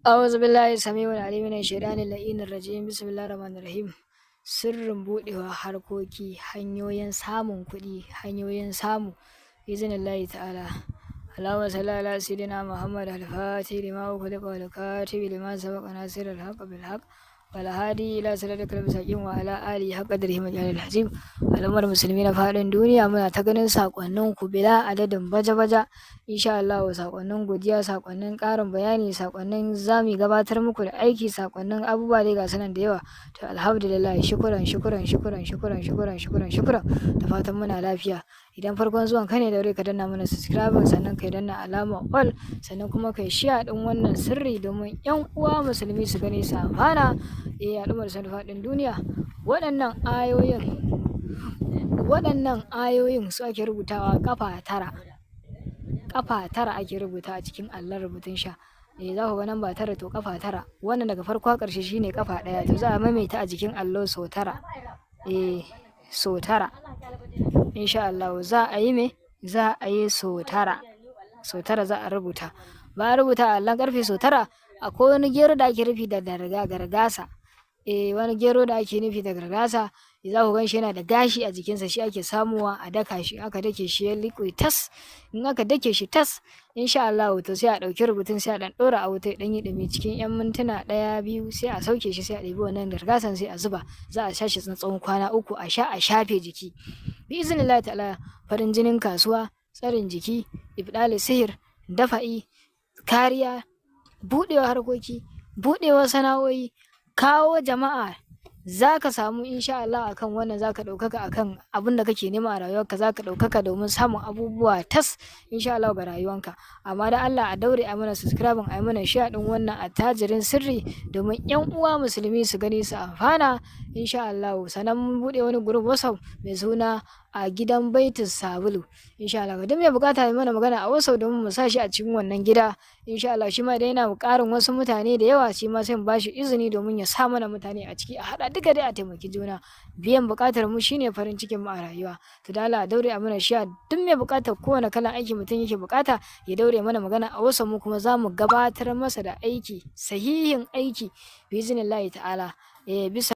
أعوذ بالله السميع العليم من الشيطان اللعين الرجيم بسم الله الرحمن الرحيم sirrin buɗewa harkoki hanyoyin samun kuɗi hanyoyin samu izinillahi ta'ala Allahumma salli ala sayyidina Muhammad al-Fatih lima ughliqa wal katibi lima sabaqa nasiril haqq bil haqq wal hadi ila siratikal mustaqim wa ala alihi haqqa qadrihi majalil azim al'ummar musulmi na faɗin duniya muna ta ganin sakonnin ku bila adadin baja insha Allah sakonnin godiya sakonnin ƙarin bayani sakonnin zamu gabatar muku da aiki sakonnin abubuwa dai ga sanan da yawa to alhamdulillah shukran da fatan muna lafiya idan farkon zuwan ka ne daure ka danna mana subscribe sannan kai danna alama all sannan kuma kai share din wannan sirri domin yan uwa musulmi su gani su amfana al'ummar sun faɗin duniya waɗannan ayoyin su ake rubutawa kafa tara ake rubuta a cikin allon rubutun sha za ku ga nan ba tara to kafa tara wannan daga farko a ƙarshe shine kafa ɗaya to za a maimaita a jikin allo sau tara sau tara insha Allah za a yi sau tara za a rubuta ba a rubuta a allon ƙarfe sau tara akwai wani gero da ake rufi da gargasa wani gero da ake nufi da gargasa za ku gan shi yana da gashi a jikinsa shi ake samuwa a daka shi aka dake shi ya liƙe tas in aka dake shi tas insha Allah to sai a ɗauki rubutun sai a ɗan ɗora a wuta ɗan yi ɗumi cikin 'yan mintuna 1-2 sai a sauke shi sai a ɗebi wannan gargasan sai a zuba za a sha shi tsawon kwana 3 a shafe jiki bi iznillahi ta'ala farin jinin kasuwa tsarin jiki ibdali sihir dafa'i kariya buɗewa harkoki buɗewa sana'o'i kawo jama'a za ka samu insha Allah akan wannan za ka ɗaukaka akan abin da kake nema a rayuwarka za ka ɗaukaka domin samun abubuwa tas insha Allah ga rayuwarka amma da Allah a daure a mana subscribing a mana share din wannan attajirin sirri domin yan uwa musulmi su gani su amfana insha Allah sanan mun bude wani group WhatsApp mai suna a gidan baitin sabulu insha Allah duk mai bukata mai mana magana a WhatsApp domin mu sa shi a cikin wannan gida insha Allah shi ma dai yana buƙarin wasu mutane da yawa shi ma sai mu bashi izini domin ya sa mana mutane a ciki a hada duka dai a taimaki juna biyan buƙatar mu shine farin cikin mu a rayuwa to da Allah daure a mana shi duk mai buƙatar kowane kalan aiki mutum yake buƙata ya daure mana magana a WhatsApp mu kuma za mu gabatar masa da aiki sahihin aiki bi iznillahi ta'ala bisa